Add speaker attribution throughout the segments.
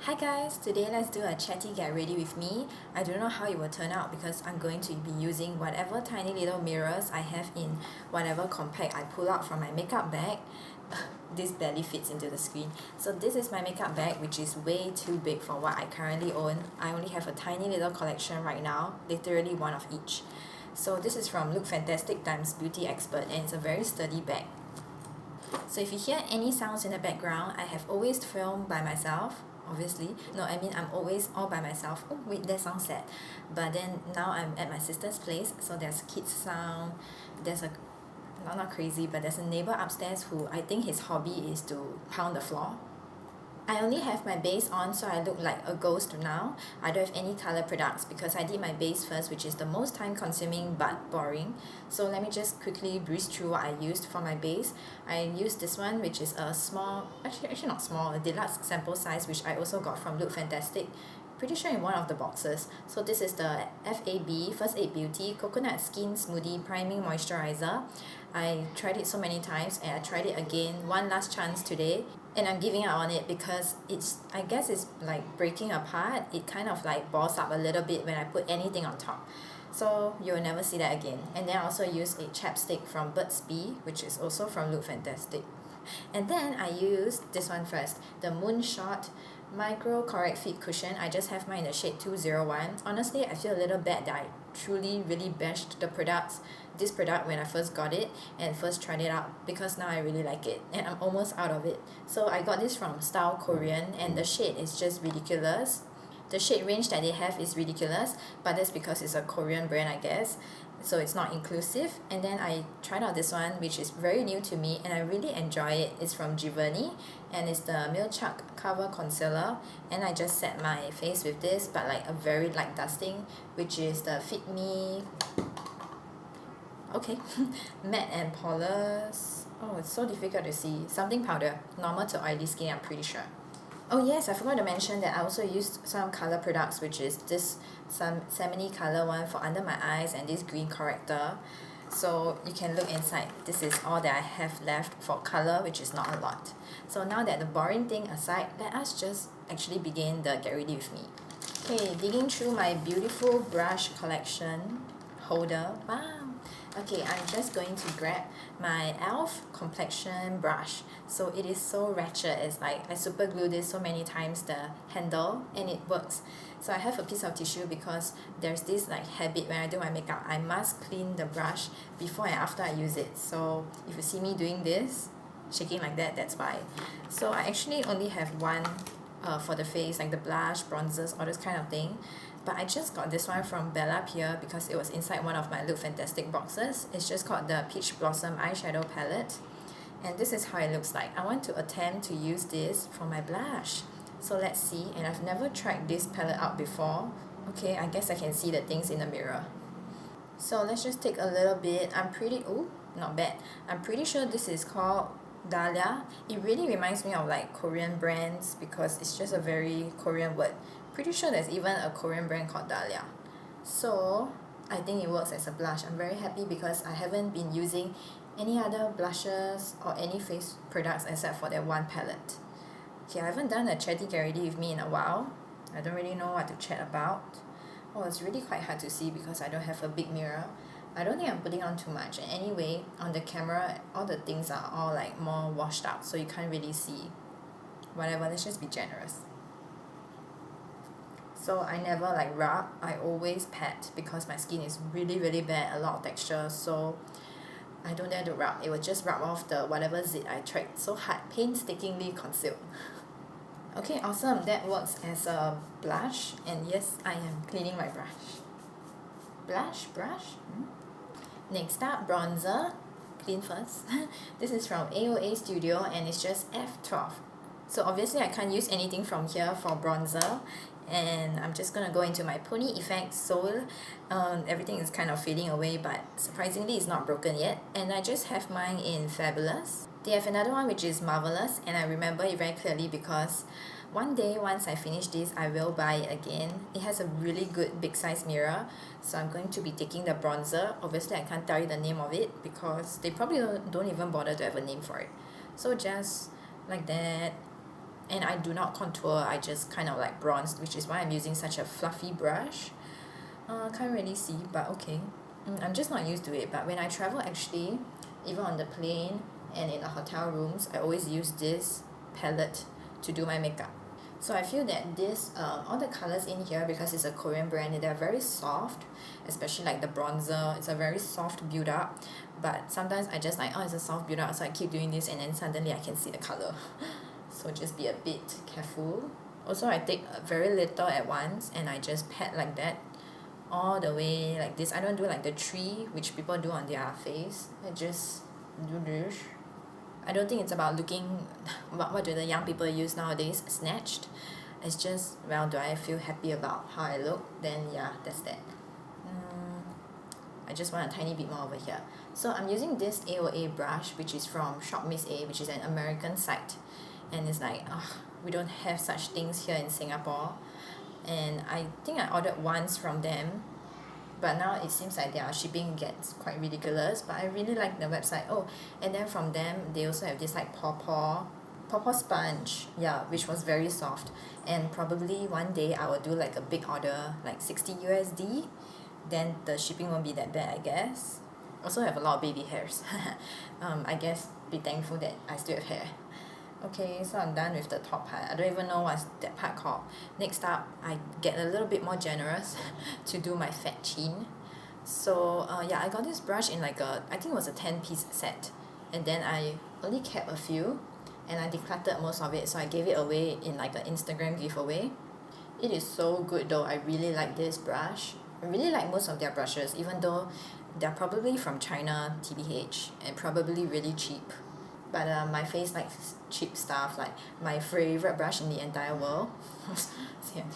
Speaker 1: Hi guys, today let's do a chatty get ready with me. I don't know how it will turn out because I'm going to be using whatever tiny little mirrors I have in whatever compact I pull out from my makeup bag. This barely fits into the screen. So this is my makeup bag, which is way too big for what I currently own. I only have a tiny little collection right now, literally one of each. So this is from Look Fantastic times Beauty Expert, and it's a very sturdy bag. So if you hear any sounds in the background, I have always filmed by myself. Obviously, no, I mean I'm always all by myself. Oh wait, that sounds sad. But then now I'm at my sister's place, so there's kids sound. There's a not crazy, but there's a neighbor upstairs who I think his hobby is to pound the floor. I only have my base on, so I look like a ghost now. I don't have any color products because I did my base first, which is the most time consuming but boring. So let me just quickly breeze through what I used for my base. I used this one, which is a small, actually not small, a deluxe sample size, which I also got from Look Fantastic. Pretty sure in one of the boxes. So this is the FAB, First Aid Beauty Coconut Skin Smoothie Priming Moisturizer. I tried it so many times and I tried it again, one last chance today, and I'm giving up on it because I guess it's like breaking apart. It kind of like balls up a little bit when I put anything on top. So you'll never see that again. And then I also used a chapstick from Burts, which is also from Look Fantastic. And then I used this one first, the Moonshot Micro Correct Fit Cushion. I just have mine in the shade 201. Honestly, I feel a little bad that I truly really bashed this product when I first got it and first tried it out, because now I really like it and I'm almost out of it. So I got this from Style Korean and the shade is just ridiculous. The shade range that they have is ridiculous, but that's because it's a Korean brand, I guess. So it's not inclusive. And then I tried out this one, which is very new to me and I really enjoy it. It's from Giverny and it's the Milchak Cover Concealer, and I just set my face with this, but like a very light dusting, which is the Fit Me matte and poreless. Oh, it's so difficult to see. Something powder, normal to oily skin, I'm pretty sure. Oh yes, I forgot to mention that I also used some color products, which is this some salmon color one for under my eyes and this green corrector. So you can look inside. This is all that I have left for color, which is not a lot. So now that the boring thing aside, let us just actually begin the get ready with me. Okay, digging through my beautiful brush collection holder. Wow. Okay, I'm just going to grab my e.l.f. Complexion Brush. So it is so ratchet. It's like I super glue this so many times, the handle, and it works. So I have a piece of tissue because there's this like habit when I do my makeup, I must clean the brush before and after I use it. So if you see me doing this, shaking like that, that's why. So I actually only have one for the face, like the blush, bronzers, all this kind of thing. But I just got this one from Bellapierre because it was inside one of my Look Fantastic boxes. It's just called the Peach Blossom Eyeshadow Palette. And this is how it looks like. I want to attempt to use this for my blush. So let's see. And I've never tried this palette out before. Okay, I guess I can see the things in the mirror. So let's just take a little bit. Not bad. I'm pretty sure this is called Dahlia. It really reminds me of like Korean brands because it's just a very Korean word. Pretty sure there's even a Korean brand called Dahlia. So I think it works as a blush. I'm very happy because I haven't been using any other blushes or any face products except for that one palette. Okay, I haven't done a chatty get ready with me in a while. I don't really know what to chat about. Oh, it's really quite hard to see because I don't have a big mirror. I don't think I'm putting on too much. And anyway, on the camera, all the things are all like more washed out, so you can't really see. Whatever, let's just be generous. So I never like rub, I always pat because my skin is really really bad, a lot of texture, so I don't dare to rub. It will just rub off the whatever zit I tried so hard, painstakingly concealed. Okay, awesome, that works as a blush, and yes, I am cleaning my brush. Brush. Next up, bronzer. Clean first. This is from AOA Studio and it's just F12. So obviously I can't use anything from here for bronzer, and I'm just gonna go into my Pony Effect Soul. Everything is kind of fading away, but surprisingly it's not broken yet, and I just have mine in Fabulous. They have another one which is Marvelous, and I remember it very clearly because one day once I finish this I will buy it again. It has a really good big size mirror, so I'm going to be taking the bronzer. Obviously I can't tell you the name of it because they probably don't even bother to have a name for it. So just like that, And I do not contour, I just kind of like bronzed, which is why I'm using such a fluffy brush. Can't really see, but okay. I'm just not used to it, but when I travel actually, even on the plane and in the hotel rooms, I always use this palette to do my makeup. So I feel that this, all the colours in here, because it's a Korean brand, they're very soft, especially like the bronzer, it's a very soft build up, but sometimes I just like, oh, it's a soft build up, so I keep doing this and then suddenly I can see the colour. So just be a bit careful. Also, I take very little at once and I just pat like that all the way like this. I don't do like the tree which people do on their face. I just do this. I don't think it's about looking what do the young people use nowadays, snatched. It's just, well, do I feel happy about how I look? Then yeah, that's that. I just want a tiny bit more over here. So I'm using this AOA brush, which is from Shopmissa, which is an American site. And it's like, we don't have such things here in Singapore. And I think I ordered once from them, but now it seems like their shipping gets quite ridiculous, but I really like the website. Oh, and then from them, they also have this like pawpaw sponge, yeah, which was very soft. And probably one day I will do like a big order, like 60 USD, then the shipping won't be that bad, I guess. Also have a lot of baby hairs. I guess be thankful that I still have hair. Okay, so I'm done with the top part. I don't even know what's that part called. Next up, I get a little bit more generous to do my fat chin. So yeah, I got this brush in like I think it was a 10-piece set. And then I only kept a few and I decluttered most of it, so I gave it away in like an Instagram giveaway. It is so good though. I really like this brush. I really like most of their brushes, even though they're probably from China, TBH, and probably really cheap. But my face likes cheap stuff. Like my favourite brush in the entire world is that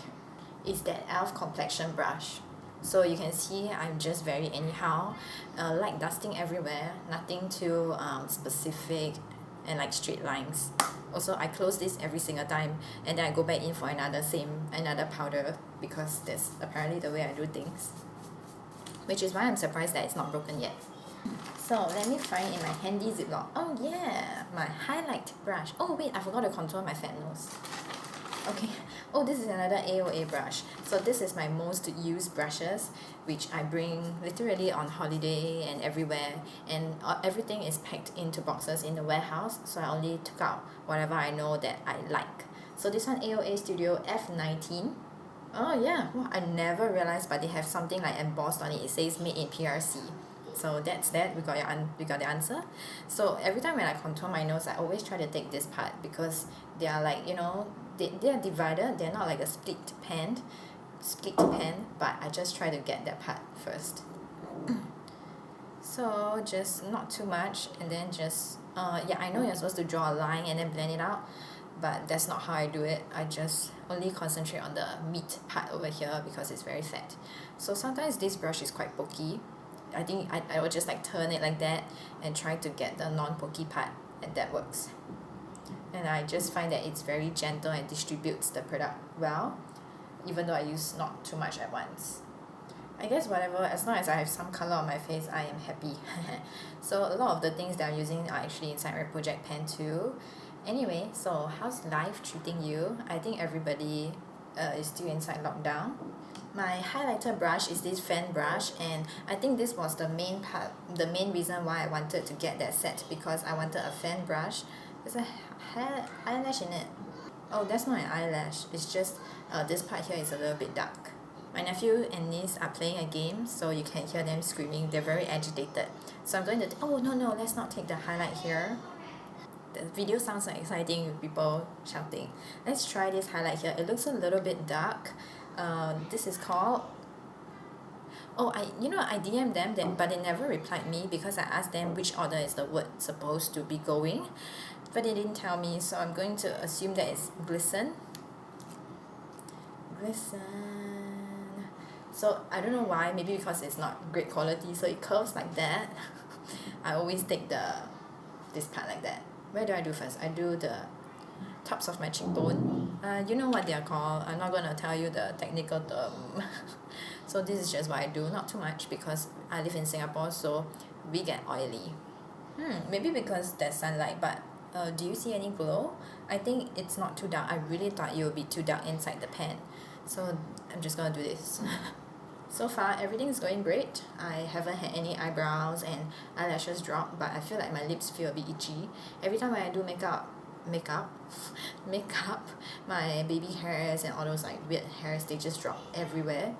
Speaker 1: e.l.f. Complexion Brush. So you can see I'm just very anyhow, light dusting everywhere, nothing too specific and like straight lines. Also, I close this every single time and then I go back in for another powder, because that's apparently the way I do things. Which is why I'm surprised that it's not broken yet. So let me find in my handy Ziploc. Oh yeah, my highlight brush. Oh wait, I forgot to contour my fat nose. Okay. Oh, this is another AOA brush. So this is my most used brushes, which I bring literally on holiday and everywhere. And everything is packed into boxes in the warehouse. So I only took out whatever I know that I like. So this one, AOA Studio F19. Oh yeah, well, I never realized, but they have something like embossed on it. It says made in PRC. So that's that. We got the answer. So every time when I contour my nose, I always try to take this part, because they are like, you know, they are divided. They're not like a split pan, but I just try to get that part first. So just not too much, and then just yeah, I know you're supposed to draw a line and then blend it out, but that's not how I do it. I just only concentrate on the meat part over here because it's very fat. So sometimes this brush is quite pokey. I think I will just like turn it like that and try to get the non-pokey part, and that works. And I just find that it's very gentle and distributes the product well, even though I use not too much at once. I guess whatever, as long as I have some colour on my face, I am happy. So a lot of the things that I'm using are actually inside my project pan too. Anyway, so how's life treating you? I think everybody is still inside lockdown. My highlighter brush is this fan brush, and I think this was the main reason why I wanted to get that set, because I wanted a fan brush. There's a eyelash in it. Oh, that's not an eyelash. It's just this part here is a little bit dark. My nephew and niece are playing a game, so you can hear them screaming. They're very agitated. So I'm going to... Oh, no, let's not take the highlight here. The video sounds so exciting with people shouting. Let's try this highlight here. It looks a little bit dark. This is called... Oh, I DM'd them, but they never replied me, because I asked them which order is the word supposed to be going. But they didn't tell me, so I'm going to assume that it's glisten. So I don't know why, maybe because it's not great quality, so it curves like that. I always take this part like that. Where do I do first? I do the tops of my cheekbone. You know what they are called. I'm not going to tell you the technical term. So this is just what I do, not too much, because I live in Singapore, so we get oily. Maybe because there's sunlight, but Do you see any glow? I think it's not too dark. I really thought it would be too dark inside the pan. So I'm just gonna do this. So far, everything is going great. I haven't had any eyebrows and eyelashes drop, but I feel like my lips feel a bit itchy. Every time when I do makeup, my baby hairs and all those like weird hairs, they just drop everywhere.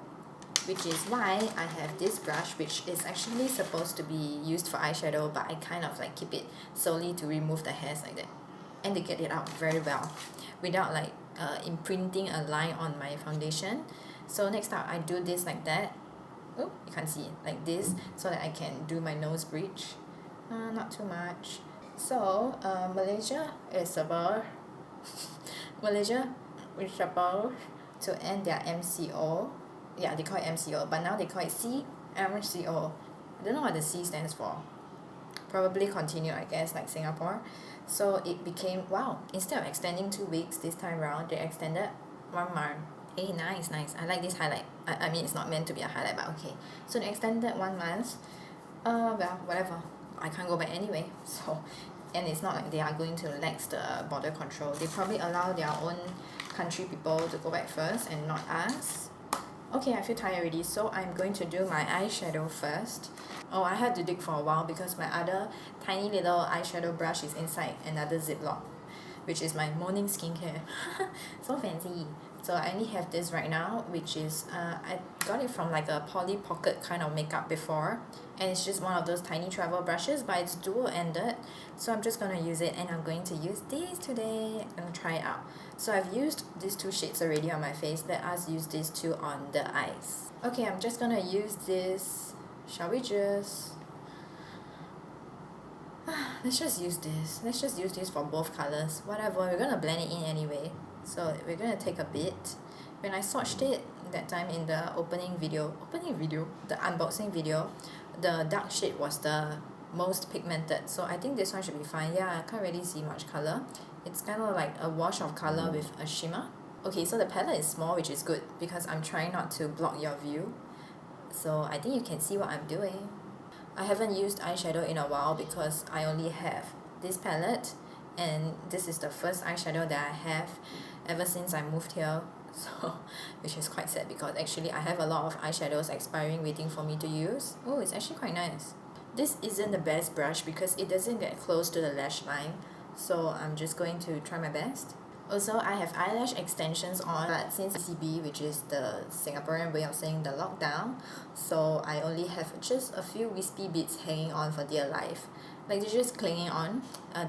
Speaker 1: Which is why I have this brush, which is actually supposed to be used for eyeshadow, but I kind of like keep it solely to remove the hairs like that. And to get it out very well without like imprinting a line on my foundation. So next up, I do this like that. Oh, you can't see it, like this, so that I can do my nose bridge. Not too much. So Malaysia is about to end their MCO. Yeah, they call it MCO, but now they call it CMCO. I don't know what the C stands for. Probably continue, I guess, like Singapore. So it became, wow, instead of extending 2 weeks this time around, they extended 1 month. Hey, nice. I like this highlight. I mean, it's not meant to be a highlight, but okay. So they extended 1 month. Well, whatever. I can't go back anyway. So, and it's not like they are going to relax the border control. They probably allow their own country people to go back first and not us. Okay, I feel tired already, so I'm going to do my eyeshadow first. Oh, I had to dig for a while because my other tiny little eyeshadow brush is inside another Ziploc, which is my morning skincare. So fancy. So I only have this right now, which is, I got it from like a Polly Pocket kind of makeup before. And it's just one of those tiny travel brushes, but it's dual-ended. So I'm just going to use it, and I'm going to use this today. I'm going to try it out. So I've used these 2 shades already on my face. Let us use these 2 on the eyes. Okay, I'm just going to use this. Shall we just... Let's just use this. Let's just use this for both colors. Whatever, we're going to blend it in anyway. So we're going to take a bit. When I swatched it that time in the the unboxing video, the dark shade was the most pigmented. So I think this one should be fine. Yeah, I can't really see much color. It's kind of like a wash of color with a shimmer. Okay, so the palette is small, which is good because I'm trying not to block your view. So I think you can see what I'm doing. I haven't used eyeshadow in a while because I only have this palette, and this is the first eyeshadow that I have ever since I moved here. So, which is quite sad because actually I have a lot of eyeshadows expiring waiting for me to use. Oh, it's actually quite nice. This isn't the best brush because it doesn't get close to the lash line, so I'm just going to try my best. Also, I have eyelash extensions on, but since CB, which is the Singaporean way of saying the lockdown, so I only have just a few wispy bits hanging on for dear life. Like they're just clinging on.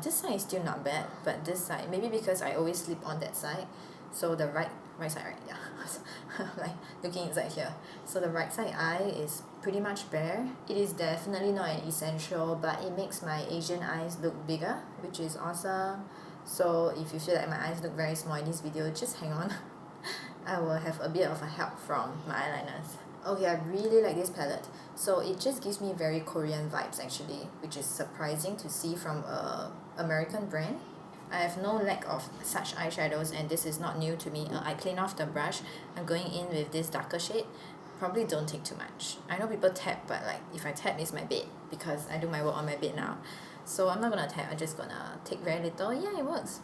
Speaker 1: This side is still not bad, but this side, maybe because I always sleep on that side, so the right side, right? Yeah. Like looking inside here. So the right side eye is pretty much bare. It is definitely not an essential, but it makes my Asian eyes look bigger, which is awesome. So if you feel like my eyes look very small in this video, just hang on. I will have a bit of a help from my eyeliners. Okay, I really like this palette. So it just gives me very Korean vibes actually, which is surprising to see from a American brand. I have no lack of such eyeshadows, and this is not new to me. I clean off the brush. I'm going in with this darker shade. Probably don't take too much. I know people tap, but like if I tap, it's my bed because I do my work on my bed now. So I'm not gonna tap, I'm just gonna take very little. Yeah, it works.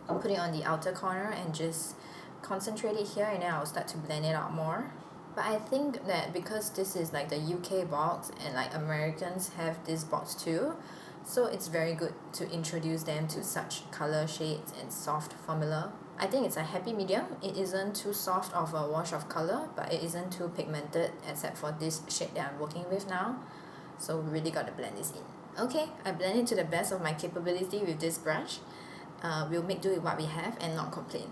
Speaker 1: I'll put it on the outer corner and just concentrate it here, and then I'll start to blend it out more. But I think that because this is like the UK box and like Americans have this box too, so it's very good to introduce them to such color shades and soft formula. I think it's a happy medium. It isn't too soft of a wash of color, but it isn't too pigmented except for this shade that I'm working with now. So we really got to blend this in. Okay, I blend it to the best of my capability with this brush. We'll make do with what we have and not complain.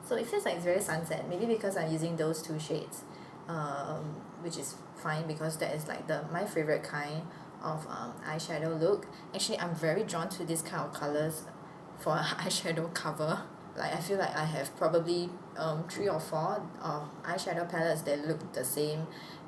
Speaker 1: So it feels like it's very sunset, maybe because I'm using those 2 shades, which is fine because that is like my favorite kind of eyeshadow look. Actually, I'm very drawn to this kind of colors for an eyeshadow cover. Like I feel like I have probably 3 or 4 eyeshadow palettes that look the same,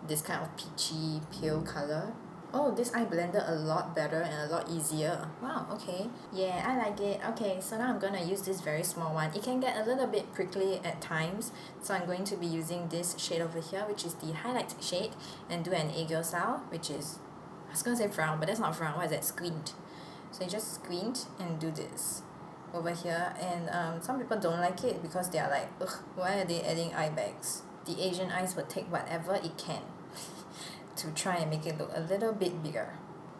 Speaker 1: this kind of peachy pale color. Oh, this eye blended a lot better and a lot easier. Wow, okay. Yeah, I like it. Okay, so now I'm gonna use this very small one. It can get a little bit prickly at times, so I'm going to be using this shade over here, which is the highlight shade, and do an eagle style, which is, I was gonna say frown, but that's not frown. What is that? Squint. So you just squint and do this over here, and some people don't like it because they are like, ugh, why are they adding eye bags? The Asian eyes will take whatever it can to try and make it look a little bit bigger.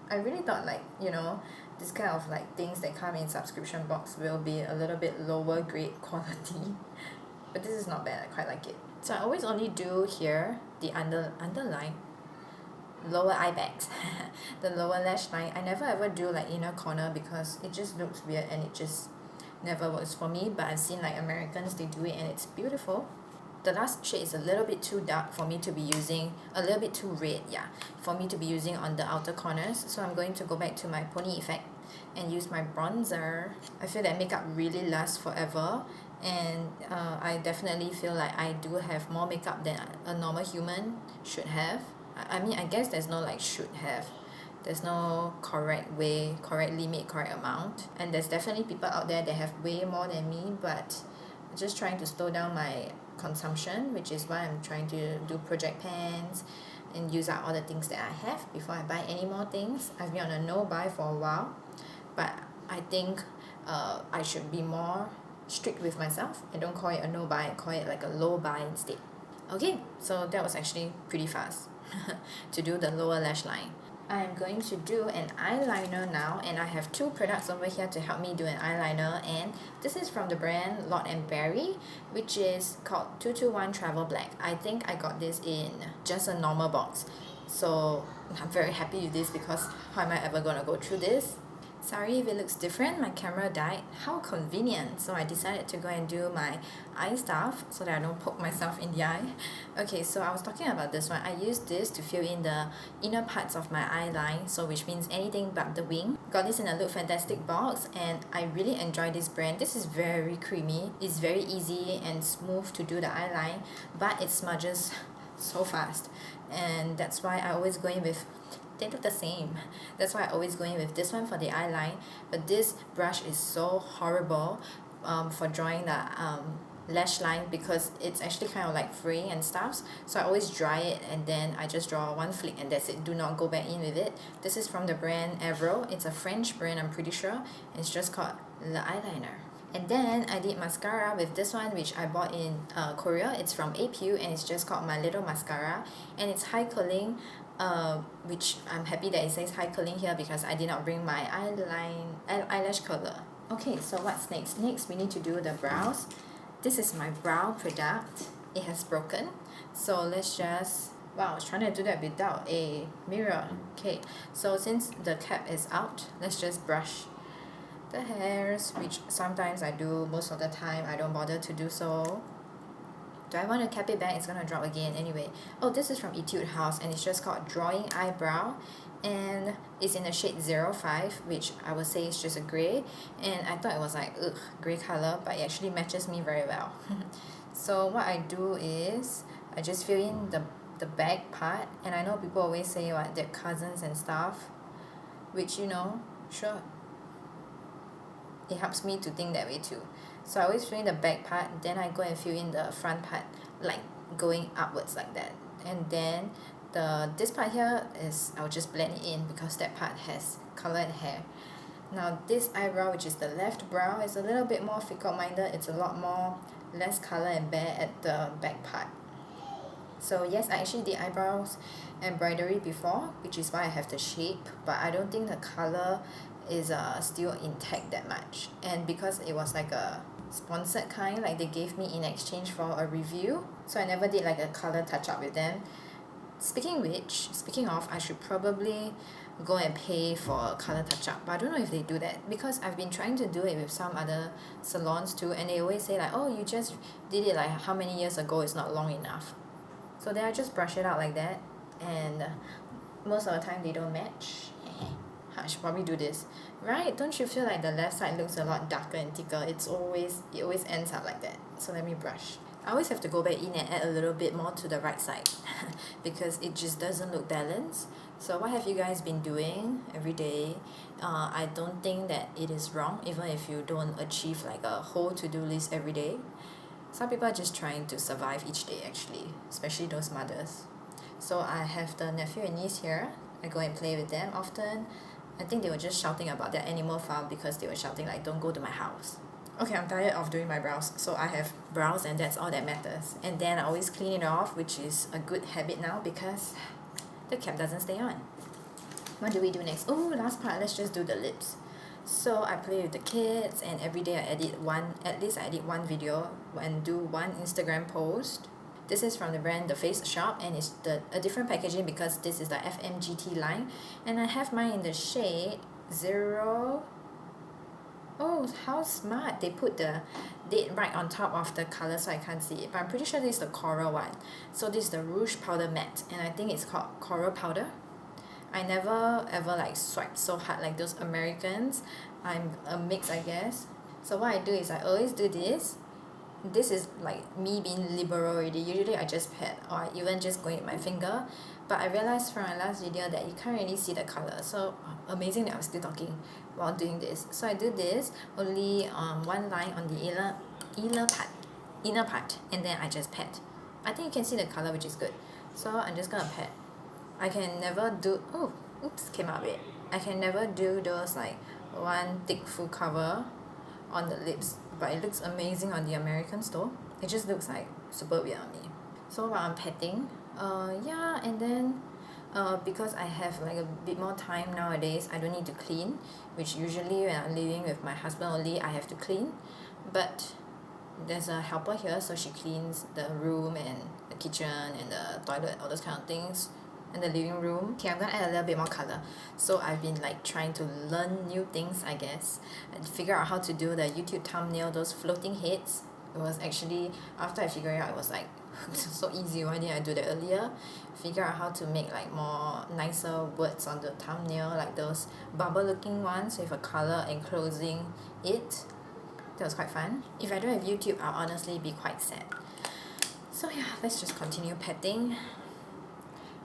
Speaker 1: I really thought, like, you know, this kind of like things that come in subscription box will be a little bit lower grade quality, but this is not bad. I quite like it. So I always only do here the underline, lower eye bags, the lower lash line. I never ever do like inner corner because it just looks weird and it just never works for me, but I've seen like Americans, they do it and it's beautiful. The last shade is a little bit too dark for me to be using, a little bit too red, yeah, for me to be using on the outer corners. So I'm going to go back to my pony effect and use my bronzer. I feel that makeup really lasts forever, and I definitely feel like I do have more makeup than a normal human should have. I mean, I guess there's no like should have. There's no correct way, correct limit, correct amount. And there's definitely people out there that have way more than me, but just trying to slow down my consumption, which is why I'm trying to do project pans and use up all the things that I have before I buy any more things. I've been on a no buy for a while, but I think I should be more strict with myself. I don't call it a no buy, I call it like a low buy instead. Okay, so that was actually pretty fast to do the lower lash line. I'm going to do an eyeliner now, and I have two products over here to help me do an eyeliner, and this is from the brand Lord & Berry, which is called 221 Travel Black. I think I got this in just a normal box, so I'm very happy with this because how am I ever gonna go through this? Sorry if it looks different, my camera died. How convenient. So I decided to go and do my eye stuff so that I don't poke myself in the eye. Okay, so I was talking about this one. I used this to fill in the inner parts of my eye line, so which means anything but the wing. Got this in a Look Fantastic box, and I really enjoy this brand. This is very creamy. It's very easy and smooth to do the eye line, but it smudges so fast, and that's why I always go in with, they look the same. That's why I always go in with this one for the eyeline. But this brush is so horrible for drawing the lash line because it's actually kind of like fraying and stuff. So I always dry it and then I just draw one flick and that's it. Do not go back in with it. This is from the brand Avril. It's a French brand, I'm pretty sure. It's just called the Eyeliner. And then I did mascara with this one, which I bought in Korea. It's from Apieu and it's just called My Little Mascara, and it's high curling, which I'm happy that it says high curling here because I did not bring my eyelash curler. Okay, so what's next? Next we need to do the brows. This is my brow product. It has broken, so let's just, wow, I was trying to do that without a mirror. Okay, so since the cap is out, let's just brush the hairs, which sometimes I do, most of the time I don't bother to do so. Do I want to cap it back? It's gonna drop again anyway. Oh, this is from Etude House and it's just called Drawing Eyebrow, and it's in the shade 05, which I would say is just a grey, and I thought it was like, ugh, grey colour, but it actually matches me very well. So what I do is I just fill in the back part, and I know people always say what, they're cousins and stuff, which, you know, sure, it helps me to think that way too. So I always fill in the back part, then I go and fill in the front part, like going upwards like that. And then this part here is, I'll just blend it in because that part has colour and hair. Now this eyebrow, which is the left brow, is a little bit more fickle-minded. It's a lot more less colour and bare at the back part. So yes, I actually did eyebrows embroidery before, which is why I have the shape, but I don't think the colour is still intact that much. And because it was like a sponsored kind, like they gave me in exchange for a review, so I never did like a colour touch up with them. Speaking of, I should probably go and pay for a colour touch up, but I don't know if they do that because I've been trying to do it with some other salons too, and they always say like, oh, you just did it like how many years ago, it's not long enough. So then I just brush it out like that, and most of the time they don't match. I should probably do this, right? Don't you feel like the left side looks a lot darker and thicker? It always ends up like that. So let me brush. I always have to go back in and add a little bit more to the right side because it just doesn't look balanced. So what have you guys been doing every day? I don't think that it is wrong even if you don't achieve like a whole to-do list every day. Some people are just trying to survive each day actually, especially those mothers. So I have the nephew and niece here. I go and play with them often. I think they were just shouting about their animal farm because they were shouting like, don't go to my house. Okay, I'm tired of doing my brows, so I have brows and that's all that matters. And then I always clean it off, which is a good habit now because the cap doesn't stay on. What do we do next? Oh, last part, let's just do the lips. So I play with the kids and every day I edit one video and do one Instagram post. This is from the brand The Face Shop and it's a different packaging because this is the fmgt line. And I have mine in the shade 0. Oh, how smart. They put the date right on top of the color so I can't see it. But I'm pretty sure this is the coral one. So this is the Rouge Powder Matte and I think it's called Coral Powder. I never ever like swipe so hard like those Americans. I'm a mix, I guess. So what I do is I always do this. This is like me being liberal already. Usually I just pat or I even just go with my finger. But I realized from my last video that you can't really see the color. So amazing that I'm still talking while doing this. So I do this only one line on the inner part, and then I just pat. I think you can see the color, which is good. So I'm just gonna pat. I can never do, oh, oops, came out a bit. I can never do those like one thick full cover on the lips, but it looks amazing on the American store. It just looks like super weird on me. So while I'm patting, yeah, and then because I have like a bit more time nowadays, I don't need to clean, which usually when I'm living with my husband only, I have to clean. But there's a helper here, so she cleans the room and the kitchen and the toilet, all those kind of things, and the living room. Okay, I'm gonna add a little bit more color. So I've been like trying to learn new things, I guess, and figure out how to do the YouTube thumbnail, those floating heads. It was actually, after I figured it out, it was like so easy. Why didn't I do that earlier? Figure out how to make like more nicer words on the thumbnail, like those bubble looking ones with a color enclosing it. That was quite fun. If I don't have YouTube, I'll honestly be quite sad. So yeah, let's just continue patting.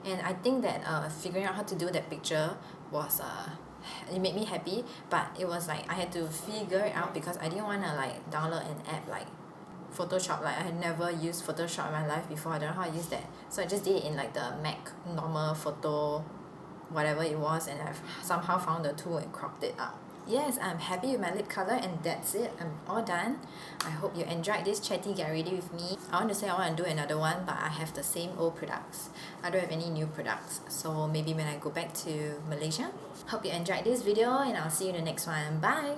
Speaker 1: And I think that figuring out how to do that picture was it made me happy, but it was like I had to figure it out because I didn't want to like download an app like Photoshop. Like I had never used Photoshop in my life before. I don't know how to use that, so I just did it in like the Mac normal photo whatever it was, and I've somehow found the tool and cropped it out. Yes, I'm happy with my lip color and that's it. I'm all done. I hope you enjoyed this Chatty Get Ready with me. I want to say I want to do another one, but I have the same old products. I don't have any new products, so maybe when I go back to Malaysia. Hope you enjoyed this video and I'll see you in the next one. Bye!